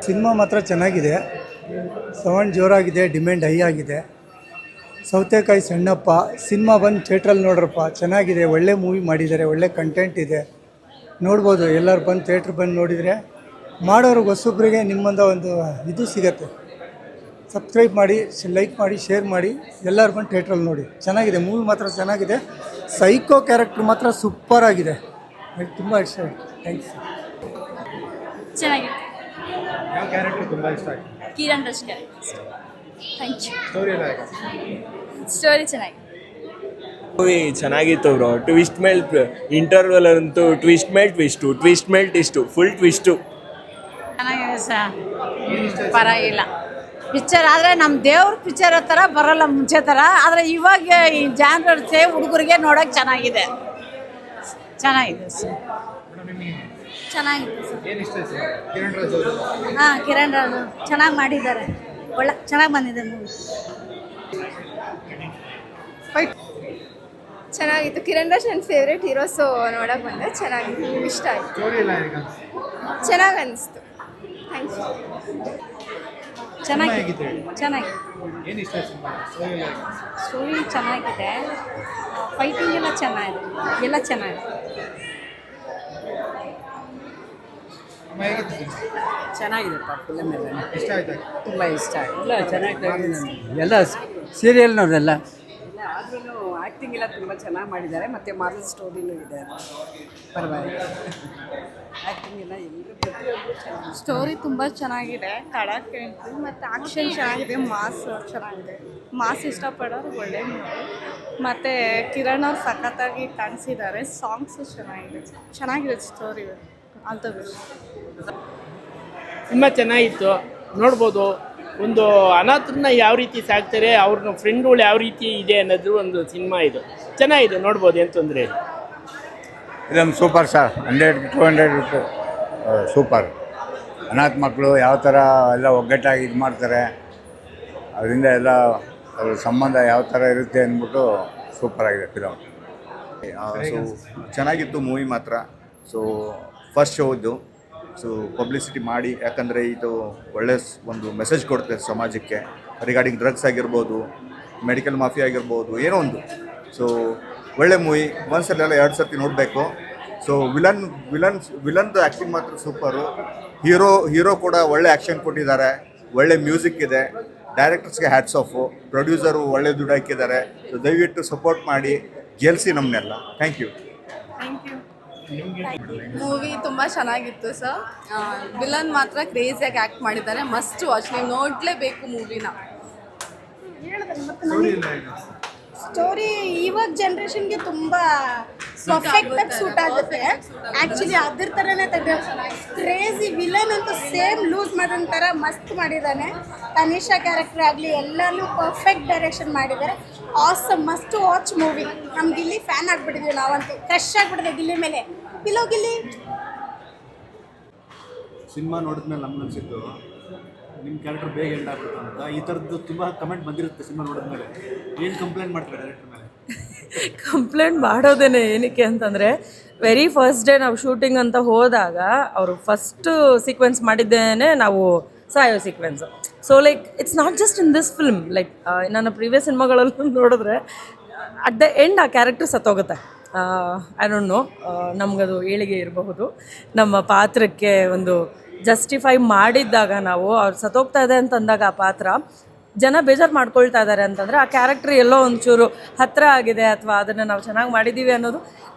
Cinema ಮಾತ್ರ ಚೆನ್ನಾಗಿದೆ. Sound ಜೋರಾಗಿದೆ, demand high ಆಗಿದೆ. ಸೌತೆಕಾಯಿ ಸಣ್ಣಪ್ಪ ಸಿನಿಮಾ ಬಂದು ಥಿಯೇಟ್ರಲ್ಲಿ ನೋಡ್ರಪ್ಪ, ಚೆನ್ನಾಗಿದೆ. ಒಳ್ಳೆ ಮೂವಿ ಮಾಡಿದ್ದಾರೆ, ಒಳ್ಳೆ ಕಂಟೆಂಟ್ ಇದೆ, ನೋಡ್ಬೋದು. ಎಲ್ಲರೂ ಬಂದು ಥಿಯೇಟ್ರ್ ಬಂದು ನೋಡಿದರೆ ಮಾಡೋರಿಗೆ ಹೊಸೊಬ್ಬರಿಗೆ ನಿಮ್ಮಂದ ಒಂದು ಇದು ಸಿಗತ್ತೆ. ಸಬ್ಸ್ಕ್ರೈಬ್ ಮಾಡಿ, ಲೈಕ್ ಮಾಡಿ, ಶೇರ್ ಮಾಡಿ, ಎಲ್ಲರೂ ಬಂದು ಥಿಯೇಟ್ರಲ್ಲಿ ನೋಡಿ. ಚೆನ್ನಾಗಿದೆ, ಮೂವಿ ಮಾತ್ರ ಚೆನ್ನಾಗಿದೆ. ಸೈಕೋ ಕ್ಯಾರೆಕ್ಟ್ರ್ ಮಾತ್ರ ಸೂಪರ್ ಆಗಿದೆ, ನನಗೆ ತುಂಬ ಇಷ್ಟ ಆಯಿತು. ಥ್ಯಾಂಕ್ಸ್. ಚೆನ್ನಾಗಿದೆ. ಯಾವ ಕ್ಯಾರೆಕ್ಟರ್ ತುಂಬ ಇಷ್ಟ ಆಯಿತು? Kiran rush character. Thank you. Story ಎಲ್ಲ ಹೇಗೆ? ಸ್ಟೋರಿ ಚೆನ್ನಾಗಿದೆ. ಮೂವಿ ಚೆನ್ನಾಗಿತ್ತು ಬ್ರೋ. ಟ್ವಿಸ್ಟ್ ಮೇಲೆ ಇಂಟರ್ವಲ್ ಅಂತೂ ಟ್ವಿಸ್ಟ್ ಮೇಲೆ ಟ್ವಿಸ್ಟು, ಟ್ವಿಸ್ಟ್ ಮೇಲೆ ಟ್ವಿಸ್ಟು, ಫುಲ್ ಟ್ವಿಸ್ಟು. ಚೆನ್ನಾಗಿದೆ ಸರ್, ಪರವಾಗಿಲ್ಲ. ಪಿಕ್ಚರ್ ಆದರೆ ನಮ್ಮ ದೇವ್ರ ಪಿಕ್ಚರ್ ಥರ ಬರೋಲ್ಲ ಮುಂಚೆ ಥರ, ಆದರೆ ಇವಾಗ ಈ ಜಾನ್ರರ್ ಹುಡುಗರಿಗೆ ನೋಡೋಕೆ ಚೆನ್ನಾಗಿದೆ ಸರ್. ಚೆನ್ನಾಗಿದೆ ಸರ್. ಏನು ಇಷ್ಟ ಆಯ್ತು? ಕಿರಣ್ ರಾಜ್ ಅವರು ಹಾಂ, ಕಿರಣ್ ರಾಜ್ ಚೆನ್ನಾಗಿ ಮಾಡಿದ್ದಾರೆ. ಒಳ್ಳೆ ಚೆನ್ನಾಗಿ ಬಂದಿದೆ ಮೂವಿ. ಚೆನ್ನಾಗಿತ್ತು. ಕಿರಣ್ ರಾಜ್ ನನ್ನ ಫೇವ್ರೇಟ್ ಹೀರೋಸು ನೋಡೋಕೆ ಬಂದೆ. ಚೆನ್ನಾಗಿತ್ತು, ಇಷ್ಟ ಆಯಿತು. ಸ್ಟೋರಿ ಎಲ್ಲ ಹೇಗೆ? ಚೆನ್ನಾಗಿ ಅನಿಸ್ತು. ಥ್ಯಾಂಕ್ಸ್. ಚೆನ್ನಾಗಿದೆ. ಚೆನ್ನಾಗಿದೆ. ಏನು ಇಷ್ಟ ಆಯ್ತು ಸಿನಿಮಾ? ಸ್ಟೋರಿ ಎಲ್ಲ ಹೇಗೆ? ಸ್ಟೋರಿ ಚೆನ್ನಾಗಿದೆ, ಫೈಟಿಂಗ್ ಎಲ್ಲ ಚೆನ್ನಾಗಿದೆ, ಎಲ್ಲ ಚೆನ್ನಾಗಿದೆ. ಅಮ್ಮ ಹೇಗಿತ್ತು ಸಿನಿಮಾ? ಚೆನ್ನಾಗಿದೆಪ್ಪ, ಫಿಲಮ್ ಎಲ್ಲ ಇಷ್ಟ ಆಯ್ತಾ? ತುಂಬ ಇಷ್ಟ ಆಯಿತು. ಎಲ್ಲ ಚೆನ್ನಾಗಿ ಎಲ್ಲ ಸೀರಿಯಲ್ನವ್ರೆಲ್ಲ ಆದ್ರೂ ಆ್ಯಕ್ಟಿಂಗ್ ಎಲ್ಲ ತುಂಬ ಚೆನ್ನಾಗಿ ಮಾಡಿದ್ದಾರೆ. ಮತ್ತು ಮಾರಲ್ ಸ್ಟೋರಿನೂ ಇದೆ, ಪರವಾಗಿಲ್ಲ. ಆ್ಯಕ್ಟಿಂಗ್ ಎಲ್ಲ ಎಲ್ಲರೂ ಪ್ರತಿಯೊಬ್ಬರು ಚೆನ್ನಾಗಿ. ಸ್ಟೋರಿ ತುಂಬ ಚೆನ್ನಾಗಿದೆ, ಖಡಕ್ ಎಂಟ್ರಿ ಮತ್ತು ಆಕ್ಷನ್ ಚೆನ್ನಾಗಿದೆ, ಮಾಸ್ ಚೆನ್ನಾಗಿದೆ. ಮಾಸ್ ಇಷ್ಟಪಡೋರು ಒಳ್ಳೆ ಮೂವಿ. ಮತ್ತು ಕಿರಣ್ ಅವ್ರು ಸಖತ್ತಾಗಿ ಕಾಣಿಸಿದ್ದಾರೆ. ಸಾಂಗ್ಸು ಚೆನ್ನಾಗಿದೆ ಸ್ಟೋರಿ. All the best. ತುಂಬ ಚೆನ್ನಾಗಿತ್ತು, ನೋಡ್ಬೋದು. ಒಂದು ಅನಾಥರನ್ನ ಯಾವ ರೀತಿ ಸಾಕ್ತಾರೆ, ಅವ್ರನ್ನ ಫ್ರೆಂಡ್ಗಳು ಯಾವ ರೀತಿ ಇದೆ ಅನ್ನೋದು ಒಂದು ಸಿನಿಮಾ ಇದು. ಚೆನ್ನಾಗಿದೆ, ನೋಡ್ಬೋದು, ಏನು ತೊಂದರೆ ಇಲ್ಲ. ಇದೊಂದು ಸೂಪರ್ ಸರ್. 100-200 ಸೂಪರ್. ಅನಾಥ ಮಕ್ಕಳು ಯಾವ ಥರ ಎಲ್ಲ ಒಗ್ಗಟ್ಟಾಗಿ ಇದು ಮಾಡ್ತಾರೆ, ಅದರಿಂದ ಎಲ್ಲ ಅದ್ರ ಸಂಬಂಧ ಯಾವ ಥರ ಇರುತ್ತೆ ಅಂದ್ಬಿಟ್ಟು ಸೂಪರಾಗಿದೆ ಫಿಲಮ್. ಸೊ ಚೆನ್ನಾಗಿತ್ತು ಮೂವಿ ಮಾತ್ರ. ಸೊ ಫಸ್ಟ್ ಶೋದು ಸೊ ಪಬ್ಲಿಸಿಟಿ ಮಾಡಿ, ಯಾಕಂದರೆ ಇದು ಒಳ್ಳೆ ಒಂದು ಮೆಸೇಜ್ ಕೊಡುತ್ತೆ ಸಮಾಜಕ್ಕೆ ರಿಗಾರ್ಡಿಂಗ್ ಡ್ರಗ್ಸ್ ಆಗಿರ್ಬೋದು, ಮೆಡಿಕಲ್ ಮಾಫಿಯಾ ಆಗಿರ್ಬೋದು, ಏನೋ ಒಂದು. ಸೊ ಒಳ್ಳೆ ಮೂವಿ, ಒಂದ್ಸಲ 2 ಸರ್ತಿ ನೋಡಬೇಕು. ಸೊ ವಿಲನ್ದು ಆ್ಯಕ್ಟಿಂಗ್ ಮಾತ್ರ ಸೂಪರು. ಹೀರೋ ಕೂಡ ಒಳ್ಳೆ ಆ್ಯಕ್ಷನ್ ಕೊಟ್ಟಿದ್ದಾರೆ, ಒಳ್ಳೆ ಮ್ಯೂಸಿಕ್ ಇದೆ. ಡೈರೆಕ್ಟರ್ಸ್ಗೆ ಹ್ಯಾಟ್ಸ್ ಆಫು, ಪ್ರೊಡ್ಯೂಸರು ಒಳ್ಳೆ ದುಡ್ಡು ಹಾಕಿದ್ದಾರೆ. ಸೊ ದಯವಿಟ್ಟು ಸಪೋರ್ಟ್ ಮಾಡಿ, ಗೆಲ್ಲಿಸಿ ನಮ್ಮನ್ನೆಲ್ಲ. Thank you. ಮೂವಿ ತುಂಬ ಚೆನ್ನಾಗಿತ್ತು ಸರ್. ವಿಲನ್ ಮಾತ್ರ ಕ್ರೇಜಿಯಾಗಿ ಆ್ಯಕ್ಟ್ ಮಾಡಿದ್ದಾರೆ. ಮಸ್ಟ್ ವಾಚ್, ನೀವು ನೋಡಲೇಬೇಕು ಮೂವಿನ. ಸ್ಟೋರಿ ಎಲ್ಲ ಹೇಗೆ? ಸ್ಟೋರಿ ಇವಾಗ ಜನ್ರೇಷನ್ಗೆ ತುಂಬ ಪರ್ಫೆಕ್ಟಾಗಿ ಸೂಟ್ ಆಗುತ್ತೆ. ಆ್ಯಕ್ಚುಲಿ ಅದ್ರ ಥರನೇ ಕ್ರೇಜಿ ವಿಲನ್ ಅಂತೂ ಸೇಮ್ ಲೂಸ್ ಮಾಡೋನ್ ಥರ ಮಸ್ತ್ ಮಾಡಿದ್ದಾನೆ. ತನಿಷಾ ಕ್ಯಾರೆಕ್ಟರ್ ಆಗಲಿ ಎಲ್ಲನೂ ಪರ್ಫೆಕ್ಟ್ ಡೈರೆಕ್ಷನ್ ಮಾಡಿದ್ದಾರೆ. Awesome, must watch movie. ನಮ್ಮ ಗಿಲ್ಲಿ ಫ್ಯಾನ್ ಆಗಿಬಿಟ್ಟಿದ್ವಿ ನಾವಂತೂ, ಕ್ರಶ್ ಆಗಿಬಿಟ್ಟಿದೆ ಗಿಲ್ಲಿ ಮೇಲೆ. ಗಿಲ್ಲಿ ಸಿನಿಮಾ ನೋಡಿದ್ಮೇಲೆ ನಮ್ಗೆ ಅನಿಸಿದ್ದು ನಿಮ್ಮ ಕ್ಯಾರೆಕ್ಟರ್ ಬೇಗ ಎಂಡ್ ಆಗ್ಬಿಡ್ತು ಅಂತ. ಈ ಥರದ್ದು ತುಂಬ ಕಮೆಂಟ್ ಬಂದಿರುತ್ತೆ ಸಿನಿಮಾ ನೋಡಿದ್ಮೇಲೆ. ಏನು ಕಂಪ್ಲೇಂಟ್ ಮಾಡ್ತಾರೆ ಡೈರೆಕ್ಟರ್ ಮೇಲೆ? ಕಂಪ್ಲೇಂಟ್ ಮಾಡೋದೇನೆ ಏನಕ್ಕೆ ಅಂತಂದರೆ, ವೆರಿ ಫಸ್ಟ್ ಡೇ ನಾವು ಶೂಟಿಂಗ್ ಅಂತ ಹೋದಾಗ ಅವರು ಫಸ್ಟು ಸೀಕ್ವೆನ್ಸ್ ಮಾಡಿದ್ದೇನೆ ನಾವು ಸಾಯೋ sequence. So like it's not just in this film, like ನನ್ನ ಪ್ರೀವಿಯಸ್ ಸಿನಿಮಾಗಳಲ್ಲೂ ನೋಡಿದ್ರೆ ಅಟ್ ದ ಎಂಡ್ ಆ ಕ್ಯಾರೆಕ್ಟರ್ ಸತ್ತೋಗುತ್ತೆ. ಐ ಡೋಂಟ್ ನೋ, ನಮಗದು ಏಳಿಗೆ ಇರಬಹುದು. ನಮ್ಮ ಪಾತ್ರಕ್ಕೆ ಒಂದು ಜಸ್ಟಿಫೈ ಮಾಡಿದ್ದಾಗ ನಾವು ಅವ್ರು ಸತ್ತೋಗ್ತಾ ಇದೆ ಅಂತಂದಾಗ ಆ ಪಾತ್ರ ಜನ ಬೇಜಾರು ಮಾಡ್ಕೊಳ್ತಾ ಇದ್ದಾರೆ ಅಂತಂದರೆ ಆ ಕ್ಯಾರೆಕ್ಟರ್ ಎಲ್ಲೋ ಒಂಚೂರು ಹತ್ತಿರ ಆಗಿದೆ, ಅಥವಾ ಅದನ್ನು ನಾವು ಚೆನ್ನಾಗಿ ಮಾಡಿದ್ದೀವಿ ಅನ್ನೋದು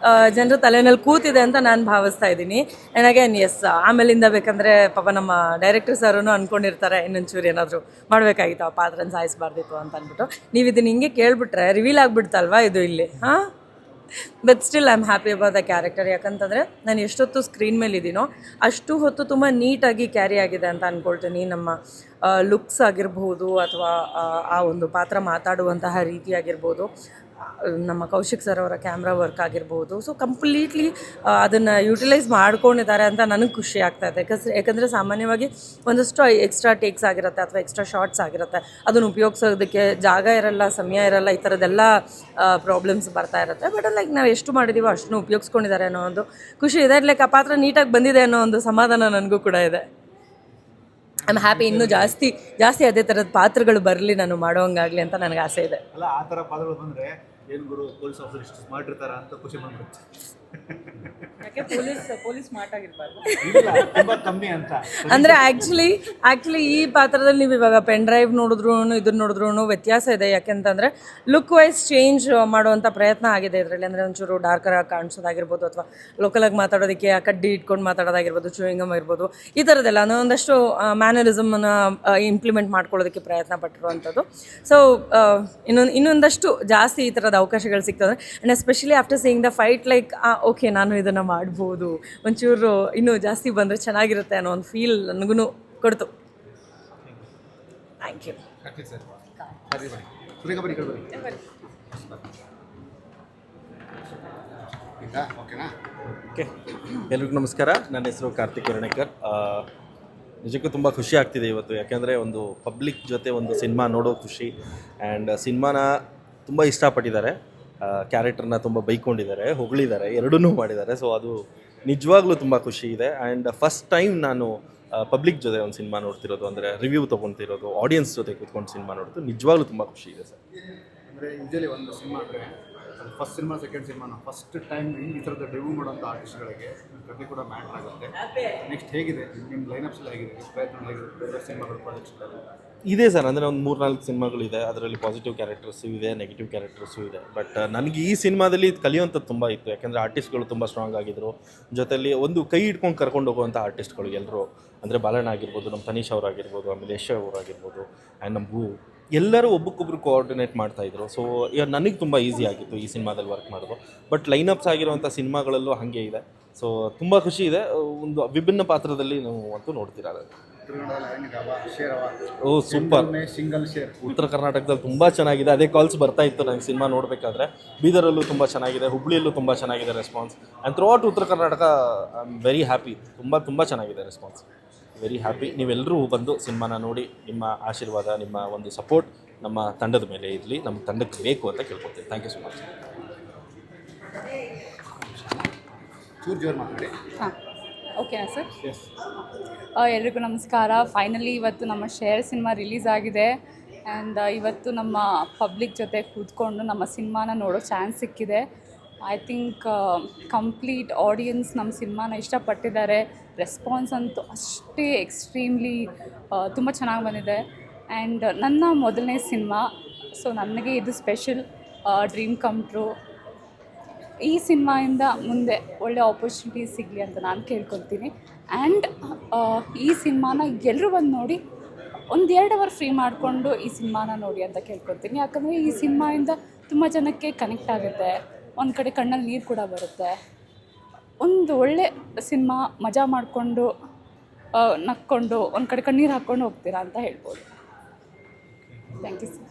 ಜನರ ತಲೆಯಲ್ಲಿ ಕೂತಿದೆ ಅಂತ ನಾನು ಭಾವಿಸ್ತಾ ಇದ್ದೀನಿ. ಆ್ಯಂಡ್ ಅಗೇನ್ ಎಸ್, ಆಮೇಲಿಂದ ಬೇಕಂದರೆ ಪಾಪ ನಮ್ಮ ಡೈರೆಕ್ಟರ್ ಸರೂ ಅಂದ್ಕೊಂಡಿರ್ತಾರೆ ಇನ್ನೊಂಚೂರು ಏನಾದರೂ ಮಾಡಬೇಕಾಗಿತ್ತು, ಆ ಪಾತ್ರನ ಸಾಯಿಸಬಾರ್ದಿತ್ತು ಅಂತ ಅಂದ್ಬಿಟ್ಟು. ನೀವು ಇದನ್ನು ಹಿಂಗೆ ಕೇಳಿಬಿಟ್ರೆ ರಿವೀಲ್ ಆಗಿಬಿಡ್ತಲ್ವಾ ಇದು ಇಲ್ಲಿ. ಹಾಂ, but still I am happy about the character. ಯಾಕಂತಂದರೆ ನಾನು ಎಷ್ಟೊತ್ತು ಸ್ಕ್ರೀನ್ ಮೇಲೆ ಇದ್ದೀನೋ ಅಷ್ಟು ಹೊತ್ತು ತುಂಬ ನೀಟಾಗಿ ಕ್ಯಾರಿ ಆಗಿದೆ ಅಂತ ಅಂದ್ಕೊಳ್ತೀನಿ. ನಮ್ಮ ಲುಕ್ಸ್ ಆಗಿರ್ಬೋದು, ಅಥವಾ ಆ ಒಂದು ಪಾತ್ರ ಮಾತಾಡುವಂತಹ ರೀತಿ ಆಗಿರ್ಬೋದು, ನಮ್ಮ ಕೌಶಿಕ್ ಸರ್ ಅವರ ಕ್ಯಾಮ್ರಾ ವರ್ಕ್ ಆಗಿರ್ಬೋದು. ಸೊ ಕಂಪ್ಲೀಟ್ಲಿ ಅದನ್ನು ಯುಟಿಲೈಸ್ ಮಾಡ್ಕೊಂಡಿದ್ದಾರೆ ಅಂತ ನನಗೆ ಖುಷಿ ಆಗ್ತಾಯಿದೆ. ಯಾಕಂದರೆ ಸಾಮಾನ್ಯವಾಗಿ ಒಂದಷ್ಟು ಎಕ್ಸ್ಟ್ರಾ ಟೇಕ್ಸ್ ಆಗಿರುತ್ತೆ ಅಥವಾ ಎಕ್ಸ್ಟ್ರಾ ಶಾರ್ಟ್ಸ್ ಆಗಿರುತ್ತೆ, ಅದನ್ನು ಉಪಯೋಗಿಸೋದಕ್ಕೆ ಜಾಗ ಇರಲ್ಲ, ಸಮಯ ಇರಲ್ಲ, ಈ ಥರದ್ದೆಲ್ಲ ಪ್ರಾಬ್ಲಮ್ಸ್ ಬರ್ತಾ ಇರುತ್ತೆ. ಬಟ್ ಲೈಕ್ ನಾವು ಎಷ್ಟು ಮಾಡಿದ್ದೀವೋ ಅಷ್ಟನ್ನು ಉಪಯೋಗಿಸ್ಕೊಂಡಿದ್ದಾರೆ ಅನ್ನೋ ಒಂದು ಖುಷಿ ಇದೆ. ಲೈಕ್ ಆ ಪಾತ್ರ ನೀಟಾಗಿ ಬಂದಿದೆ ಅನ್ನೋ ಒಂದು ಸಮಾಧಾನ ನನಗೂ ಕೂಡ ಇದೆ. I am happy. ಇನ್ನೂ ಜಾಸ್ತಿ ಅದೇ ಥರದ ಪಾತ್ರಗಳು ಬರಲಿ, ನಾನು ಮಾಡೋಂಗಾಗಲಿ ಅಂತ ನನಗೆ ಆಸೆ ಇದೆ. ಅಲ್ಲ, ಆ ಥರ ಪಾತ್ರಗಳು ಬಂದರೆ ಏನು ಗುರು ಪೊಲೀಸ್ ಆಫೀಸರ್ ಇಷ್ಟು ಸ್ಮಾರ್ಟ್ ಇರ್ತಾರ ಅಂತ ಖುಷಿ ಬಂದ್ಬಿಡುತ್ತೆ. ಯಾಕೆ ಪೊಲೀಸ್ ಸ್ಮಾರ್ಟ್ ಆಗಿರ್ಬಾರ್ದು? ಇಲ್ಲ, ತುಂಬ ಕಮ್ಮಿ ಅಂತ. ಅಂದರೆ ಆ್ಯಕ್ಚುಲಿ ಈ ಪಾತ್ರದಲ್ಲಿ ನೀವು ಇವಾಗ ಪೆನ್ ಡ್ರೈವ್ ನೋಡಿದ್ರು ಇದನ್ನು ನೋಡಿದ್ರು ವ್ಯತ್ಯಾಸ ಇದೆ. ಯಾಕೆಂತಂದರೆ ಲುಕ್ ವೈಸ್ ಚೇಂಜ್ ಮಾಡುವಂಥ ಪ್ರಯತ್ನ ಆಗಿದೆ ಇದರಲ್ಲಿ. ಅಂದರೆ ಒಂಚೂರು ಡಾರ್ಕರಾಗಿ ಕಾಣಿಸೋದಾಗಿರ್ಬೋದು, ಅಥವಾ ಲೋಕಲಾಗಿ ಮಾತಾಡೋದಕ್ಕೆ ಆ ಕಡ್ಡಿ ಇಟ್ಕೊಂಡು ಮಾತಾಡೋದಾಗಿರ್ಬೋದು, ಚೂಯಿಂಗಮ್ ಇರ್ಬೋದು, ಈ ಥರದ್ದೆಲ್ಲ ಒಂದಷ್ಟು ಮ್ಯಾನರಿಸಮನ್ನು ಇಂಪ್ಲಿಮೆಂಟ್ ಮಾಡ್ಕೊಳ್ಳೋದಕ್ಕೆ ಪ್ರಯತ್ನ ಪಟ್ಟಿರುವಂಥದ್ದು. ಸೊ ಇನ್ನೊಂದಷ್ಟು ಜಾಸ್ತಿ ಈ ಥರದ ಅವಕಾಶಗಳು ಸಿಗ್ತದೆ. And especially after seeing the fight, like okay ನಾನು ಇದನ್ನು ಮಾಡ್ಬೋದು, ಒಂಚೂರು ಇನ್ನೂ ಜಾಸ್ತಿ ಬಂದರೆ ಚೆನ್ನಾಗಿರುತ್ತೆ ಅನ್ನೋ ಒಂದು ಫೀಲ್ ನನಗೂ ಕೊಡ್ತು. Thank you. ಓಕೆ, ಎಲ್ರಿಗೂ ನಮಸ್ಕಾರ. ನನ್ನ ಹೆಸರು ಕಾರ್ತಿಕ್ ಹಿರಣ್ಯಕರ್. ನಿಜಕ್ಕೂ ತುಂಬ ಖುಷಿ ಆಗ್ತಿದೆ ಇವತ್ತು, ಯಾಕೆಂದರೆ ಒಂದು ಪಬ್ಲಿಕ್ ಜೊತೆ ಒಂದು ಸಿನಿಮಾ ನೋಡೋ ಖುಷಿ. ಆ್ಯಂಡ್ ಸಿನಿಮಾನ ತುಂಬ ಇಷ್ಟಪಟ್ಟಿದ್ದಾರೆ, ಕ್ಯಾರೆಕ್ಟರ್ನ ತುಂಬ ಬೈಕೊಂಡಿದ್ದಾರೆ, ಹೊಗಳಿದ್ದಾರೆ, ಎರಡನ್ನೂ ಮಾಡಿದ್ದಾರೆ. ಸೊ ಅದು ನಿಜವಾಗ್ಲೂ ತುಂಬ ಖುಷಿ ಇದೆ. ಆ್ಯಂಡ್ ಫಸ್ಟ್ ಟೈಮ್ ನಾನು ಪಬ್ಲಿಕ್ ಜೊತೆ ಒಂದು ಸಿನಿಮಾ ನೋಡ್ತಿರೋದು, ಅಂದರೆ ರಿವ್ಯೂ ತೊಗೊತಿರೋದು, ಆಡಿಯನ್ಸ್ ಜೊತೆ ಕೂತ್ಕೊಂಡು ಸಿನಿಮಾ ನೋಡೋದು ನಿಜವಾಗ್ಲೂ ತುಂಬ ಖುಷಿ ಇದೆ ಸರ್. ಅಂದರೆ ಯೂಶಲಿ ಒಂದು ಸಿನಿಮಾ ಅಂದರೆ ಫಸ್ಟ್ ಸಿನಿಮಾ, ಸೆಕೆಂಡ್ ಸಿನಿಮಾನ ಫಸ್ಟ್ ಟೈಮ್ ಈ ಥರದ ರಿವ್ಯೂ ಮಾಡೋಂಥ ಆರ್ಟಿಸ್ಟ್ಗಳಿಗೆ ಕತೆ ಕೂಡ ಮ್ಯಾಟ್ರ್ ಆಗುತ್ತೆ. ನೆಕ್ಸ್ಟ್ ಹೇಗಿದೆ ನಿಮ್ಮ ಲೈನಪ್ಸ್ ಎಲ್ಲ ಹೇಗಿದೆ, ಪ್ರಯತ್ನ ಹೇಗಿದೆ, ಬೇರೆ ಸಿನಿಮಾಗಳು ಪ್ರಾಜೆಕ್ಟ್ಸ್ ಇದೆ ಸರ್. ಅಂದರೆ ಒಂದು 3-4 ಸಿನಿಮಾಗಳಿದೆ, ಅದರಲ್ಲಿ ಪಾಸಿಟಿವ್ ಕ್ಯಾರೆಕ್ಟರ್ಸು ಇದೆ, ನೆಗೆಟಿವ್ ಕ್ಯಾರೆಕ್ಟರ್ಸು ಇದೆ. ಬಟ್ ನನಗೆ ಈ ಸಿನಿಮಾದಲ್ಲಿ ಕಲಿಯುವಂಥದ್ದು ತುಂಬ ಇತ್ತು. ಯಾಕೆಂದರೆ ಆರ್ಟಿಸ್ಟ್ಗಳು ತುಂಬ ಸ್ಟ್ರಾಂಗ್ ಆಗಿದ್ದರು, ಜೊತೆಯಲ್ಲಿ ಒಂದು ಕೈ ಹಿಡ್ಕೊಂಡು ಕರ್ಕೊಂಡು ಹೋಗುವಂಥ ಆರ್ಟಿಸ್ಟ್ಗಳು ಎಲ್ಲರೂ, ಅಂದರೆ ಬಾಲಣ್ಣ ಆಗಿರ್ಬೋದು, ನಮ್ಮ ತನೀಶ್ ಅವರಾಗಿರ್ಬೋದು, ಆಮೇಲೆ ಯಶ್ ಅವರಾಗಿರ್ಬೋದು, ಆ್ಯಂಡ್ ನಮ್ಮ ಭೂ, ಎಲ್ಲರೂ ಒಬ್ಬಕ್ಕೊಬ್ರು ಕೋಆರ್ಡಿನೇಟ್ ಮಾಡ್ತಾಯಿದ್ರು. ಸೊ ಇವಾಗ ನನಗೆ ತುಂಬ ಈಸಿ ಆಗಿತ್ತು ಈ ಸಿನಿಮಾದಲ್ಲಿ ವರ್ಕ್ ಮಾಡೋದು. ಬಟ್ ಲೈನಪ್ಸ್ ಆಗಿರುವಂಥ ಸಿನಿಮಾಗಳಲ್ಲೂ ಹಾಗೆ ಇದೆ. ಸೊ ತುಂಬ ಖುಷಿ ಇದೆ. ಒಂದು ವಿಭಿನ್ನ ಪಾತ್ರದಲ್ಲಿ ನೀವು ಅಂತೂ ನೋಡ್ತೀರಾ. ಓ ಸೂಪರ್, ಸಿಂಗಲ್ ಶೇರ್ ಉತ್ತರ ಕರ್ನಾಟಕದಲ್ಲಿ ತುಂಬ ಚೆನ್ನಾಗಿದೆ. ಅದೇ ಕಾಲ್ಸ್ ಬರ್ತಾ ಇತ್ತು ನನಗೆ ಸಿನಿಮಾ ನೋಡಬೇಕಾದ್ರೆ. ಬೀದರಲ್ಲೂ ತುಂಬ ಚೆನ್ನಾಗಿದೆ, ಹುಬ್ಳಿಯಲ್ಲೂ ತುಂಬ ಚೆನ್ನಾಗಿದೆ ರೆಸ್ಪಾನ್ಸ್. ಆ್ಯಂಡ್ ಥ್ರೂ ಔಟ್ ಉತ್ತರ Karnataka I am very happy. ತುಂಬ ಚೆನ್ನಾಗಿದೆ ರೆಸ್ಪಾನ್ಸ್, ವೆರಿ ಹ್ಯಾಪಿ. ನೀವೆಲ್ಲರೂ ಬಂದು ಸಿನಿಮಾನ ನೋಡಿ, ನಿಮ್ಮ ಆಶೀರ್ವಾದ, ನಿಮ್ಮ ಒಂದು ಸಪೋರ್ಟ್ ನಮ್ಮ ತಂಡದ ಮೇಲೆ ಇರಲಿ, ನಮ್ಮ ತಂಡಕ್ಕೆ ಬೇಕು ಅಂತ ಕೇಳ್ಕೊಳ್ತೀನಿ. Thank you so much. ಜೋರು ಮಾತಾಡಿ. ಹಾಂ, ಓಕೆನಾ ಸರ್? ಎಲ್ರಿಗೂ ನಮಸ್ಕಾರ. ಫೈನಲಿ ಇವತ್ತು ನಮ್ಮ ಶೇರ್ ಸಿನಿಮಾ ರಿಲೀಸ್ ಆಗಿದೆ. ಆ್ಯಂಡ್ ಇವತ್ತು ನಮ್ಮ ಪಬ್ಲಿಕ್ ಜೊತೆ ಕೂತ್ಕೊಂಡು ನಮ್ಮ ಸಿನಿಮಾನ ನೋಡೋ ಚಾನ್ಸ್ ಸಿಕ್ಕಿದೆ. ಐ ಥಿಂಕ್ ಕಂಪ್ಲೀಟ್ ಆಡಿಯನ್ಸ್ ನಮ್ಮ ಸಿನಿಮಾನ ಇಷ್ಟಪಟ್ಟಿದ್ದಾರೆ. ರೆಸ್ಪಾನ್ಸ್ ಅಂತೂ ಅಷ್ಟೇ ಎಕ್ಸ್ಟ್ರೀಮ್ಲಿ ತುಂಬ ಚೆನ್ನಾಗಿ ಬಂದಿದೆ. ಆ್ಯಂಡ್ ನನ್ನ ಮೊದಲನೇ ಸಿನಿಮಾ, ಸೊ ನನಗೆ ಇದು ಸ್ಪೆಷಲ್ ಡ್ರೀಮ್ ಕಮ್ ಟ್ರೂ. ಈ ಸಿನಿಮಾಯಿಂದ ಮುಂದೆ ಒಳ್ಳೆ ಆಪರ್ಚುನಿಟೀಸ್ ಸಿಗಲಿ ಅಂತ ನಾನು ಕೇಳ್ಕೊಳ್ತೀನಿ. ಆ್ಯಂಡ್ ಈ ಸಿನಿಮಾನ ಎಲ್ಲರೂ ಬಂದು ನೋಡಿ 1-2 ಅವರ್ ಫ್ರೀ ಮಾಡಿಕೊಂಡು ಈ ಸಿನಿಮಾನ ನೋಡಿ ಅಂತ ಕೇಳ್ಕೊಳ್ತೀನಿ. ಯಾಕಂದರೆ ಈ ಸಿನಿಮಾಯಿಂದ ತುಂಬ ಜನಕ್ಕೆ ಕನೆಕ್ಟ್ ಆಗುತ್ತೆ, ಒಂದು ಕಡೆ ಕಣ್ಣಲ್ಲಿ ನೀರು ಕೂಡ ಬರುತ್ತೆ. ಒಂದು ಒಳ್ಳೆ ಸಿನಿಮಾ, ಮಜಾ ಮಾಡಿಕೊಂಡು ನಕ್ಕೊಂಡು ಒಂದು ಕಡೆ ಕಣ್ಣೀರು ಹಾಕ್ಕೊಂಡು ಹೋಗ್ತೀರಾ ಅಂತ ಹೇಳ್ಬೋದು. Thank you sir.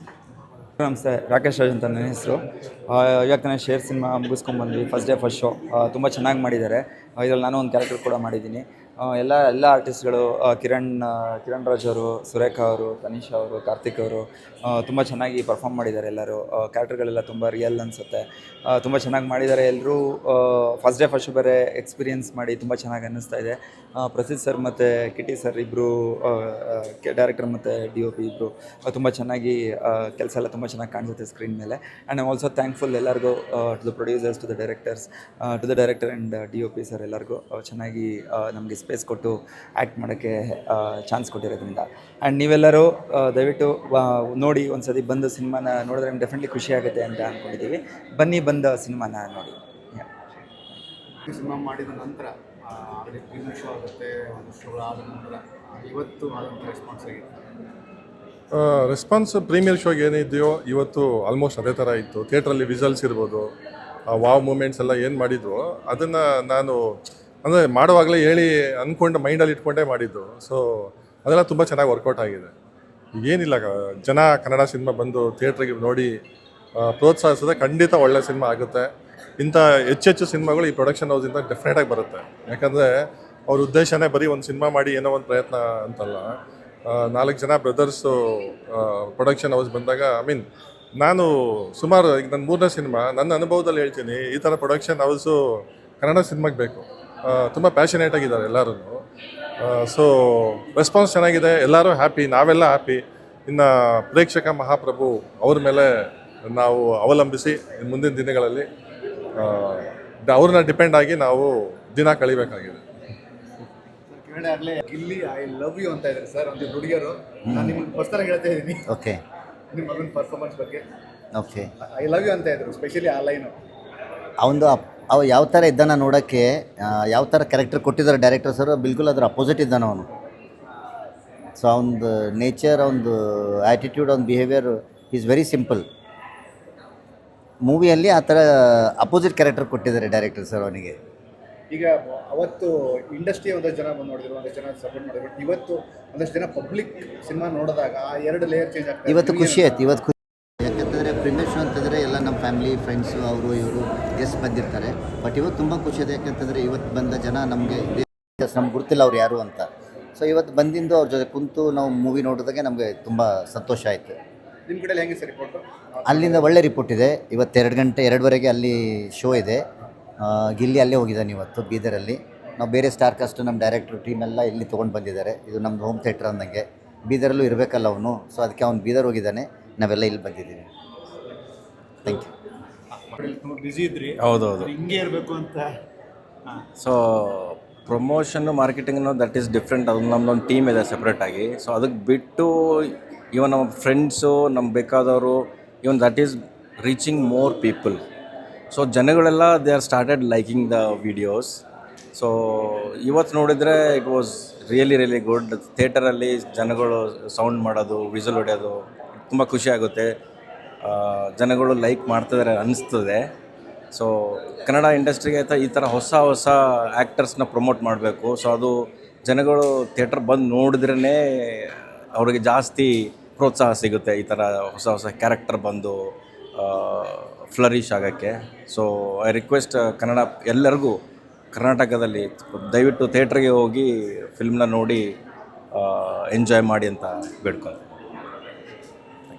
ನಮಸ್ತೆ, ರಾಕೇಶ್ ರಾಜ್ ಅಂತ ನನ್ನ ಹೆಸರು. ಇವಾಗ ತಾನೇ ಶೇರ್ ಸಿನಿಮಾ ಮುಗಿಸ್ಕೊಂಡ್ಬಂದ್ವಿ. ಫಸ್ಟ್ ಡೇ ಫಸ್ಟ್ ಶೋ ತುಂಬ ಚೆನ್ನಾಗಿ ಮಾಡಿದ್ದಾರೆ. ಇದರಲ್ಲಿ ನಾನು ಒಂದು ಕ್ಯಾರೆಕ್ಟರ್ ಕೂಡ ಮಾಡಿದ್ದೀನಿ. ಎಲ್ಲ ಆರ್ಟಿಸ್ಟ್ಗಳು, ಕಿರಣ್ ರಾಜ್ ಅವರು, ಸುರೇಖಾ ಅವರು, ತನೀಶ್ ಅವರು, ಕಾರ್ತಿಕ್ ಅವರು ತುಂಬ ಚೆನ್ನಾಗಿ ಪರ್ಫಾರ್ಮ್ ಮಾಡಿದ್ದಾರೆ. ಎಲ್ಲರೂ ಕ್ಯಾರೆಕ್ಟರ್ಗಳೆಲ್ಲ ತುಂಬ ರಿಯಲ್ ಅನಿಸುತ್ತೆ. ತುಂಬ ಚೆನ್ನಾಗಿ ಮಾಡಿದ್ದಾರೆ ಎಲ್ಲರೂ. ಫಸ್ಟ್ ಡೇ ಫಸ್ಟ್ ಶೋ ಬೇರೆ ಎಕ್ಸ್ಪೀರಿಯೆನ್ಸ್ ಮಾಡಿ ತುಂಬ ಚೆನ್ನಾಗಿ ಅನ್ನಿಸ್ತಾ ಇದೆ. ಪ್ರಸಿದ್ಧ ಸರ್ ಮತ್ತು ಕಿಟಿ ಸರ್ ಇಬ್ಬರು, ಡೈರೆಕ್ಟರ್ ಮತ್ತು DOP ಇಬ್ಬರು ತುಂಬ ಚೆನ್ನಾಗಿ ಕೆಲಸ ಎಲ್ಲ ತುಂಬ ಚೆನ್ನಾಗಿ ಕಾಣಿಸುತ್ತೆ ಸ್ಕ್ರೀನ್ ಮೇಲೆ. ಆ್ಯಂಡ್ ಐ ಆಲ್ಸೋ ಥ್ಯಾಂಕ್ಫುಲ್ ಎಲ್ಲರಿಗೂ, to the producers, to the directors, to the director and DOP sir ಎಲ್ಲರಿಗೂ ಚೆನ್ನಾಗಿ ನಮಗೆ ಸ್ಪೇಸ್ ಕೊಟ್ಟು ಆ್ಯಕ್ಟ್ ಮಾಡೋಕ್ಕೆ ಚಾನ್ಸ್ ಕೊಟ್ಟಿರೋದ್ರಿಂದ. ಆ್ಯಂಡ್ ನೀವೆಲ್ಲರೂ ದಯವಿಟ್ಟು ನೋಡಿ, ಒಂದು ಸತಿ ಬಂದು ಸಿನಿಮಾನ ನೋಡಿದ್ರೆ ನಿಮ್ಗೆ ಡೆಫಿನೆಟ್ಲಿ ಖುಷಿ ಆಗುತ್ತೆ ಅಂತ ಅಂದ್ಕೊಂಡಿದ್ದೀವಿ. ಬನ್ನಿ, ಬಂದ ಸಿನಿಮಾನ ನೋಡಿ. ಸಿನಿಮಾ ಮಾಡಿದ ನಂತರ ಪ್ರೀಮಿಯರ್ ಶೋ ಆಗುತ್ತೆ, ಒಂದು ಶೋ ಆದ ನಂತರ ಇವತ್ತು ಆದಂಥ ರೆಸ್ಪಾನ್ಸ್ ಆಗಿದೆ. ರೆಸ್ಪಾನ್ಸ್ ಪ್ರೀಮಿಯರ್ ಶೋಗೆ ಏನಿದೆಯೋ ಇವತ್ತು ಆಲ್ಮೋಸ್ಟ್ ಅದೇ ಥರ ಇತ್ತು. ಥಿಯೇಟ್ರಲ್ಲಿ ವಿಸಲ್ಸ್ ಇರ್ಬೋದು, ವಾವ್ ಮೂಮೆಂಟ್ಸ್ ಎಲ್ಲ ಏನು ಮಾಡಿದ್ವು ಅದನ್ನು ನಾನು ಅಂದರೆ ಮಾಡುವಾಗಲೇ ಹೇಳಿ ಅಂದ್ಕೊಂಡು ಮೈಂಡಲ್ಲಿ ಇಟ್ಕೊಂಡೇ ಮಾಡಿದ್ದು. ಸೊ ಅದೆಲ್ಲ ತುಂಬ ಚೆನ್ನಾಗಿ ವರ್ಕೌಟ್ ಆಗಿದೆ. ಏನಿಲ್ಲ, ಜನ ಕನ್ನಡ ಸಿನಿಮಾ ಬಂದು ಥಿಯೇಟ್ರಿಗೆ ನೋಡಿ ಪ್ರೋತ್ಸಾಹಿಸಿದ್ರೆ ಖಂಡಿತ ಒಳ್ಳೆ ಸಿನಿಮಾ ಆಗುತ್ತೆ. ಇಂಥ ಹೆಚ್ಚೆಚ್ಚು ಸಿನಿಮಾಗಳು ಈ ಪ್ರೊಡಕ್ಷನ್ ಹೌಸಿಂದ ಡೆಫಿನೆಟಾಗಿ ಬರುತ್ತೆ. ಯಾಕಂದರೆ ಅವ್ರ ಉದ್ದೇಶನೇ ಬರೀ ಒಂದು ಸಿನಿಮಾ ಮಾಡಿ ಏನೋ ಒಂದು ಪ್ರಯತ್ನ ಅಂತಲ್ಲ. 4 ಜನ ಬ್ರದರ್ಸು ಪ್ರೊಡಕ್ಷನ್ ಹೌಸ್ ಬಂದಾಗ ನಾನು ಸುಮಾರು ಈಗ ನನ್ನ 3ನೇ ಸಿನಿಮಾ ನನ್ನ ಅನುಭವದಲ್ಲಿ ಹೇಳ್ತೀನಿ, ಈ ಥರ ಪ್ರೊಡಕ್ಷನ್ ಹೌಸು ಕನ್ನಡ ಸಿನಿಮಾಗೆ ಬೇಕು. ತುಂಬ ಪ್ಯಾಷನೇಟ್ ಆಗಿದ್ದಾರೆ ಎಲ್ಲರೂ. ಸೊ ರೆಸ್ಪಾನ್ಸ್ ಚೆನ್ನಾಗಿದೆ, ಎಲ್ಲರೂ ಹ್ಯಾಪಿ, ನಾವೆಲ್ಲ ಹ್ಯಾಪಿ. ಇನ್ನು ಪ್ರೇಕ್ಷಕ ಮಹಾಪ್ರಭು ಅವ್ರ ಮೇಲೆ ನಾವು ಅವಲಂಬಿಸಿ ಮುಂದಿನ ದಿನಗಳಲ್ಲಿ ಅವ್ರನ್ನ ಡಿಪೆಂಡ್ ಆಗಿ ನಾವು ದಿನ ಕಳಿಬೇಕಾಗಿದೆ. ಕೆಳಗಡೆ ಆಗಲೇ ಗಿಲ್ಲಿ ಐ ಲವ್ ಯು ಅಂತ ಇದ್ದಾರೆ ಸರ್ ಒಂದು ಹುಡುಗಿಯರು. ನಾನು ನಿಮ್ಗೆ ಹೊಸ್ತರ ಹೇಳ್ತಾ ಇದ್ದೀನಿ. ಓಕೆ, ನಿಮ್ಮ ಮಗನ ಪರ್ಫಾರ್ಮೆನ್ಸ್ ಬಗ್ಗೆ ಓಕೆ. ಐ ಲವ್ ಯು ಅಂತ ಇದ್ರು, ಸ್ಪೆಷಲಿ ಆ ಲೈನು. ಅವ ಯಾವ ಥರ ಇದ್ದಾನ ನೋಡೋಕ್ಕೆ, ಯಾವ ಥರ ಕ್ಯಾರೆಕ್ಟರ್ ಕೊಟ್ಟಿದ್ದಾರೆ ಡೈರೆಕ್ಟರ್ ಸರ್, ಬಿಲ್ಕುಲ್ ಅದ್ರ ಅಪೋಸಿಟ್ ಇದ್ದಾನ ಅವನು. ಸೊ ಅವನದು ನೇಚರ್, ಅವನದು ಆ್ಯಟಿಟ್ಯೂಡ್, ಅವ್ನ ಬಿಹೇವಿಯರ್ ಈಸ್ ವೆರಿ ಸಿಂಪಲ್. ಮೂವಿಯಲ್ಲಿ ಆ ಥರ ಅಪೋಸಿಟ್ ಕ್ಯಾರೆಕ್ಟರ್ ಕೊಟ್ಟಿದ್ದಾರೆ ಡೈರೆಕ್ಟರ್ ಸರ್ ಅವನಿಗೆ. ಈಗ ಅವತ್ತು ಇಂಡಸ್ಟ್ರಿ ಒಂದಷ್ಟು ಜನ ಬಂದು ನೋಡಿದ್ರು, ಒಂದಷ್ಟು ಜನ ಸಪೋರ್ಟ್ ಮಾಡಿದ್ರು. ಬಟ್ ಇವತ್ತು ಒಂದಷ್ಟು ಜನ ಪಬ್ಲಿಕ್ ಸಿನಿಮಾ ನೋಡಿದಾಗ ಆ 2 ಲೇಯರ್ ಚೇಂಜ್ ಆಗ್ತದೆ. ಇವತ್ತು ಖುಷಿ ಆಯ್ತು, ಯಾಕಂತಂದರೆ ಪ್ರೀಮಿಯರ್ ಶೋ ಅಂತಂದರೆ ಎಲ್ಲ ನಮ್ಮ ಫ್ಯಾಮಿಲಿ ಫ್ರೆಂಡ್ಸು ಅವರು ಇವರು ಗೆಸ್ಟ್ ಬಂದಿರ್ತಾರೆ. ಬಟ್ ಇವತ್ತು ತುಂಬ ಖುಷಿ ಇದೆ, ಯಾಕಂತಂದರೆ ಇವತ್ತು ಬಂದ ಜನ ನಮಗೆ ನಮ್ಗೆ ಗೊತ್ತಿಲ್ಲ ಅವ್ರು ಯಾರು ಅಂತ. ಸೊ ಇವತ್ತು ಬಂದಿಂದು ಅವ್ರ ಜೊತೆ ಕುಂತು ನಾವು ಮೂವಿ ನೋಡಿದಾಗೆ ನಮಗೆ ತುಂಬ ಸಂತೋಷ ಆಯಿತು. ನಿಮ್ಮ ಕಡೆ ಹೆಂಗೆ ಸರ್ ರಿಪೋರ್ಟು? ಅಲ್ಲಿಂದ ಒಳ್ಳೆ ರಿಪೋರ್ಟ್ ಇದೆ. ಇವತ್ತು 2 ಗಂಟೆ 2:30ಗೆ ಅಲ್ಲಿ ಶೋ ಇದೆ. ಗಿಲ್ಲಿ ಅಲ್ಲೇ ಹೋಗಿದ್ದಾನೆ ಇವತ್ತು ಬೀದರಲ್ಲಿ. ನಾವು ಬೇರೆ ಸ್ಟಾರ್ ಕಾಸ್ಟ್ ನಮ್ಮ ಡೈರೆಕ್ಟ್ರು ಟೀಮ್ ಎಲ್ಲ ಇಲ್ಲಿ ತೊಗೊಂಡು ಬಂದಿದ್ದಾರೆ. ಇದು ನಮ್ಮದು ಹೋಮ್ ಥಿಯೇಟ್ರ್ ಅಂದಂಗೆ, ಬೀದರಲ್ಲೂ ಇರಬೇಕಲ್ಲ ಅವನು. ಸೊ ಅದಕ್ಕೆ ಅವ್ನು ಬೀದರ್ ಹೋಗಿದ್ದಾನೆ, ನಾವೆಲ್ಲ ಇಲ್ಲಿ ಬಂದಿದ್ದೀವಿ. Thank you. ತುಂಬ ಬ್ಯುಸಿ ಇದ್ರಿ. ಹೌದೌದು. ಹಿಂಗೆ ಇರಬೇಕು ಅಂತ. So promotion marketing that is different. ಅದು ನಮ್ಮದೊಂದು ಟೀಮ್ ಇದೆ ಸಪ್ರೇಟಾಗಿ. ಸೊ ಅದಕ್ಕೆ ಬಿಟ್ಟು ಇವನ್ ನಮ್ಮ ಫ್ರೆಂಡ್ಸು, ನಮ್ಗೆ ಬೇಕಾದವರು, even that is reaching more people. So ಜನಗಳೆಲ್ಲ they are started liking the videos. So ಇವತ್ತು ನೋಡಿದರೆ ಇಟ್ ವಾಸ್ ರಿಯಲಿ ಗುಡ್. ಥಿಯೇಟರಲ್ಲಿ ಜನಗಳು ಸೌಂಡ್ ಮಾಡೋದು, ವಿಸಲ್ ಹೊಡೆಯೋದು ತುಂಬ ಖುಷಿ ಆಗುತ್ತೆ. ಜನಗಳು ಲೈಕ್ ಮಾಡ್ತಿದ್ದಾರೆ ಅನ್ನಿಸ್ತದೆ. ಸೊ ಕನ್ನಡ ಇಂಡಸ್ಟ್ರಿಗೆ ಈ ಥರ ಹೊಸ ಆ್ಯಕ್ಟರ್ಸ್ನ ಪ್ರಮೋಟ್ ಮಾಡಬೇಕು. ಸೊ ಅದು ಜನಗಳು ಥಿಯೇಟರ್ ಬಂದು ನೋಡಿದ್ರೇ ಅವ್ರಿಗೆ ಜಾಸ್ತಿ ಪ್ರೋತ್ಸಾಹ ಸಿಗುತ್ತೆ, ಈ ಥರ ಹೊಸ ಕ್ಯಾರೆಕ್ಟರ್ ಬಂದು ಫ್ಲರಿಶ್ ಆಗೋಕ್ಕೆ. ಸೊ ಐ ರಿಕ್ವೆಸ್ಟ್ ಕನ್ನಡ ಎಲ್ಲರಿಗೂ ಕರ್ನಾಟಕದಲ್ಲಿ ದಯವಿಟ್ಟು ಥಿಯೇಟ್ರಿಗೆ ಹೋಗಿ ಫಿಲ್ಮ್ನ ನೋಡಿ ಎಂಜಾಯ್ ಮಾಡಿ ಅಂತ ಬೇಡ್ಕೊಂಡು.